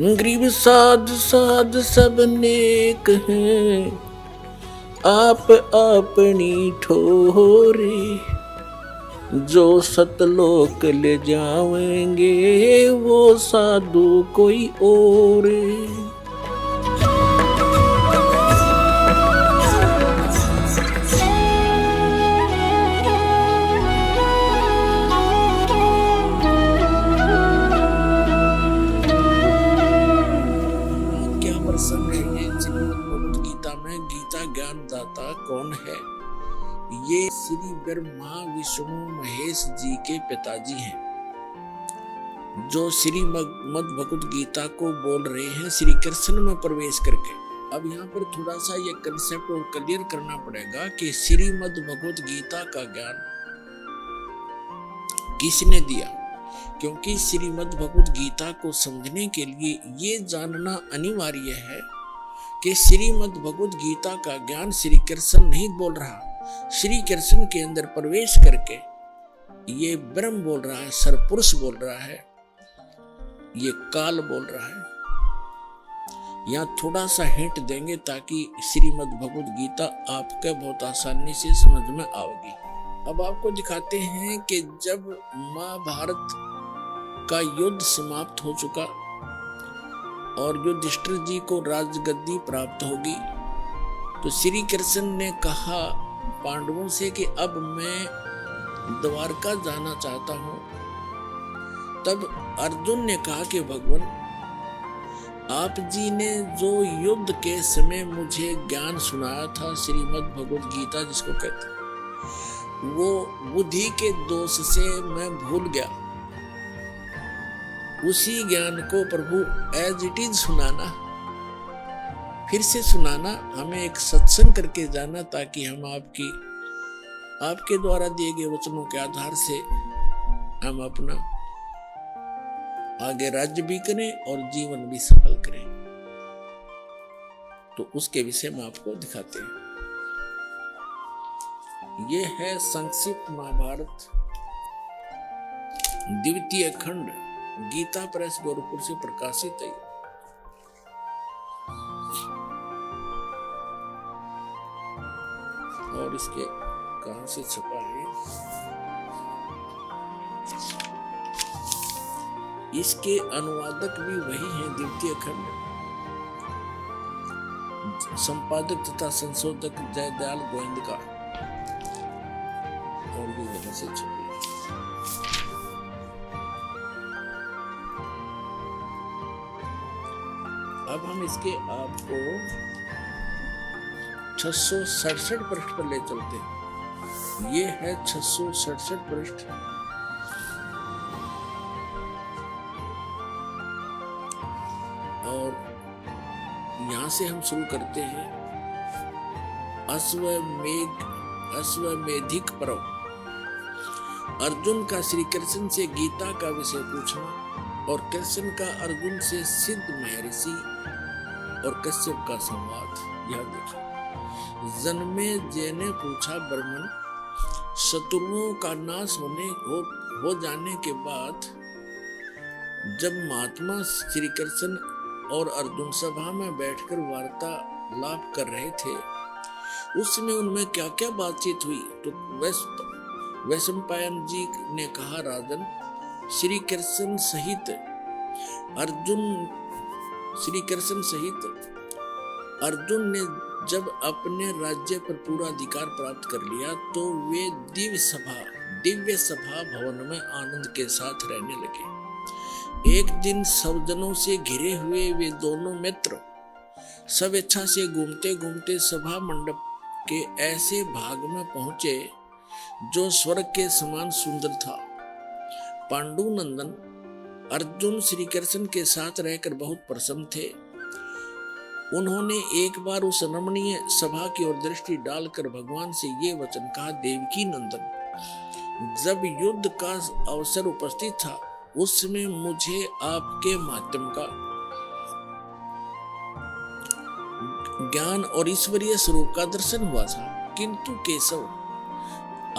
Grieve साध साध सब नेक हैं, आप अपनी ठोरे। जो सतलोक ले जाएंगे वो साधु कोई और। क्या प्रसंग है ये श्रीमद् भगवद गीता में? गीता ज्ञान दाता कौन है? ये श्री ब्रह्मा विष्णु महेश जी के पिताजी हैं, जो श्रीमद् भगवद गीता को बोल रहे हैं श्री कृष्ण में प्रवेश करके। अब यहाँ पर थोड़ा सा ये कंसेप्ट और क्लियर करना पड़ेगा कि श्रीमद् भगवद गीता का ज्ञान किसने दिया, क्योंकि श्रीमद् भगवद गीता को समझने के लिए ये जानना अनिवार्य है कि श्रीमद् भगवद गीता का ज्ञान श्री कृष्ण नहीं बोल रहा। श्री कृष्ण के अंदर प्रवेश करके ये ब्रह्म बोल रहा है, सरपुरुष बोल रहा है, ये काल बोल रहा है। यहाँ थोड़ा सा हिंट देंगे ताकि श्रीमद् भगवद गीता आपके बहुत आसानी से समझ में आएगी। अब आपको दिखाते हैं कि जब महाभारत का युद्ध समाप्त हो चुका और युधिष्ठिर जी को राजगद्दी प्राप्त होगी, तो श्री कृष्ण ने कहा पांडवों से कि अब मैं द्वारका जाना चाहता हूं। तब अर्जुन ने कहा कि भगवान, आप जी ने जो युद्ध के समय मुझे ज्ञान सुनाया था श्रीमद् भगवद गीता जिसको कहते हैं, वो बुद्धि के दोष से मैं भूल गया। उसी ज्ञान को प्रभु एज इट इज सुनाना, फिर से सुनाना, हमें एक सत्संग करके जाना ताकि हम आपके द्वारा दिए गए वचनों के आधार से हम अपना आगे राज्य भी करें और जीवन भी सफल करें। तो उसके विषय में आपको दिखाते हैं। ये है संक्षिप्त महाभारत द्वितीय खंड, गीता प्रेस गोरखपुर से प्रकाशित है। और इसके कहां से छपा है? इसके अनुवादक भी वही हैं, द्वितीय खंड, संपादक तथा संशोधक जयदयाल गोविंद का, और भी वहीं से छपी। अब हम इसके आपको 667 पृष्ठ पर ले चलते हैं। ये है 667 पृष्ठ। और यहां से हम शुरू करते हैं। अश्वमेधिक पर्व। अर्जुन का श्री कृष्ण से गीता का विषय पूछना और कृष्ण का अर्जुन से सिद्ध महर्षि और कश्यप का संवाद। यह देखिए, जन्मे जय ने पूछा, ब्राह्मण, शत्रुओं का नाश हो जाने के बाद जब महात्मा श्री कृष्ण और अर्जुन सभा में बैठकर वार्तालाप कर रहे थे, उस समय उनमें क्या क्या बातचीत हुई? तो वैशंपायन जी ने कहा, राजन, श्री कृष्ण सहित अर्जुन ने जब अपने राज्य पर पूरा अधिकार प्राप्त कर लिया तो वे दिव्य सभा भवन में आनंद के साथ रहने लगे। एक दिन सज्जनों से घिरे हुए वे दोनों मित्र स्वेच्छा से घूमते घूमते सभा मंडप के ऐसे भाग में पहुंचे जो स्वर्ग के समान सुंदर था। पांडु नंदन अर्जुन श्री कृष्ण के साथ रहकर बहुत प्रसन्न थे। उन्होंने एक बार उस रमणीय सभा की ओर दृष्टि डालकर भगवान से ये वचन कहा, देवकी नंदन, जब युद्ध का अवसर उपस्थित था उस समय मुझे आपके माध्यम का ज्ञान और ईश्वरीय स्वरूप का दर्शन हुआ था, किंतु केशव,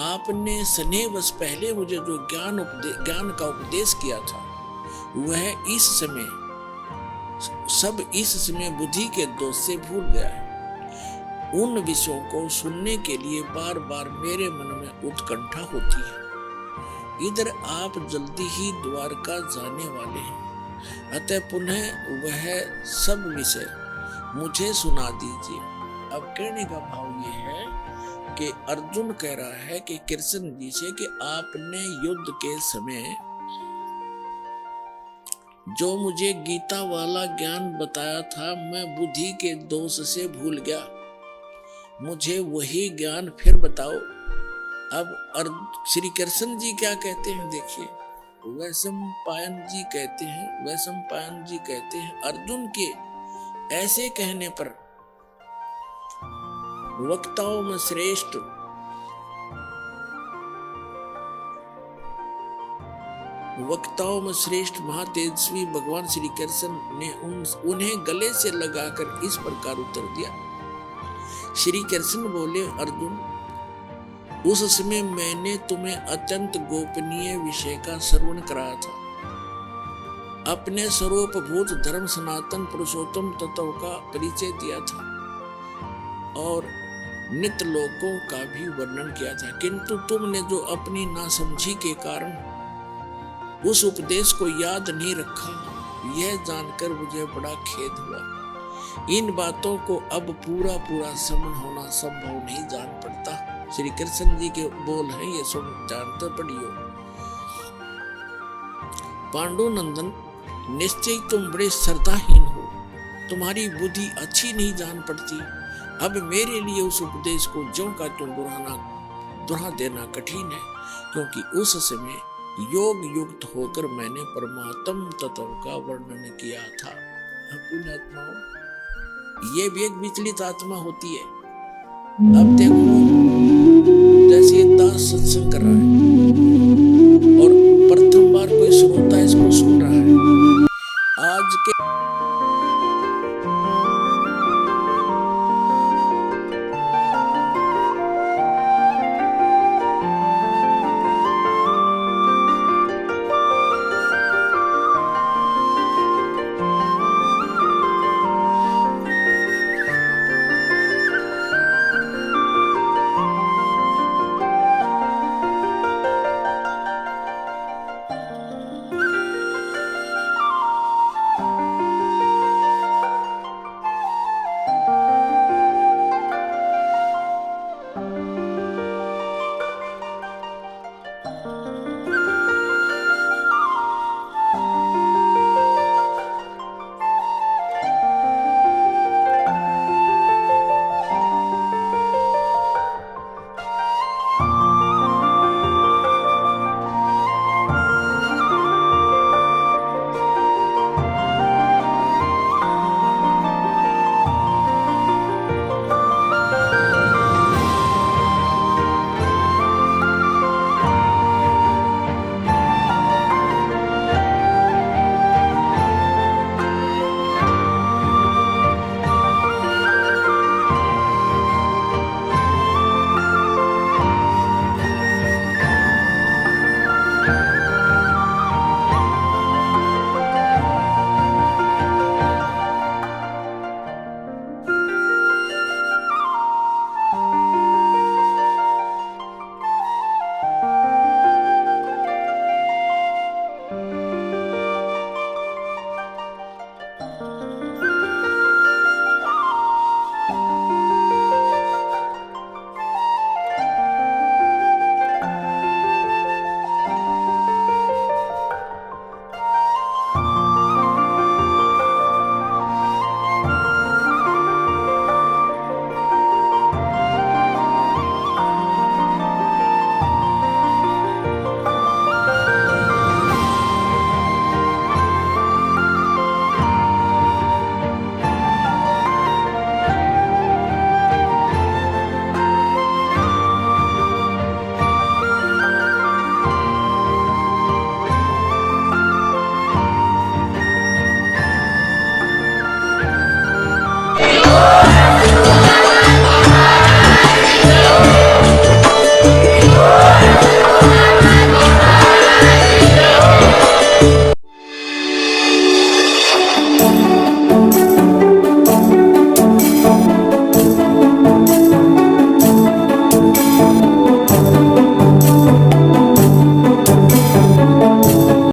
आपने स्नेह वर्ष पहले मुझे जो ज्ञान का उपदेश किया था वह इस समय सब इस समय बुद्धि के दोष से भूल गया है। उन विषयों को सुनने के लिए बार बार मेरे मन में उत्कंठा होती है। इधर आप जल्दी ही द्वारका जाने वाले हैं, अतः पुनः वह सब विषय मुझे सुना दीजिए। अब कहने का भाव ये है कि अर्जुन कह रहा है कि कृष्ण जी से कि आपने युद्ध के समय जो मुझे गीता वाला ज्ञान बताया था, मैं बुद्धि के दोष से भूल गया, मुझे वही ज्ञान फिर बताओ। अब श्री कृष्ण जी क्या कहते हैं, देखिए, वैशंपायन जी कहते हैं अर्जुन के ऐसे कहने पर वक्ताओं में श्रेष्ठ महातेजस्वी भगवान श्री कृष्ण ने उन्हें गले से लगाकर इस प्रकार उत्तर दिया। श्री कृष्ण बोले, अर्जुन, उस समय मैंने तुम्हें अत्यंत गोपनीय विषय का श्रवण कराया था, अपने स्वरूपभूत धर्म सनातन पुरुषोत्तम तत्व का परिचय दिया था और नित्य लोकों का भी वर्णन किया था, किंतु तुमने जो अपनी नासमझी के कारण उस उपदेश को याद नहीं रखा, यह जानकर मुझे बड़ा खेद हुआ। इन बातों को अब पूरा समझ होना संभव नहीं जान पड़ता। श्री कृष्ण जी के बोल हैं, ये सुन जानते पढ़ियो। पांडुनंदन, निश्चय तुम बड़े श्रद्धाहीन हो, तुम्हारी बुद्धि अच्छी नहीं जान पड़ती। अब मेरे लिए उस उपदेश को ज्यों का त्यों दोहरा देना कठिन है, क्योंकि उस समय योग युक्त होकर मैंने परमात्म तत्व का वर्णन किया था। पुण्यात्माओं, ये भी एक विचलित आत्मा होती है। अब देखो, जैसे दास सत्संग कर रहा है और प्रथम बार कोई श्रोता इसको सुन रहा है, आज के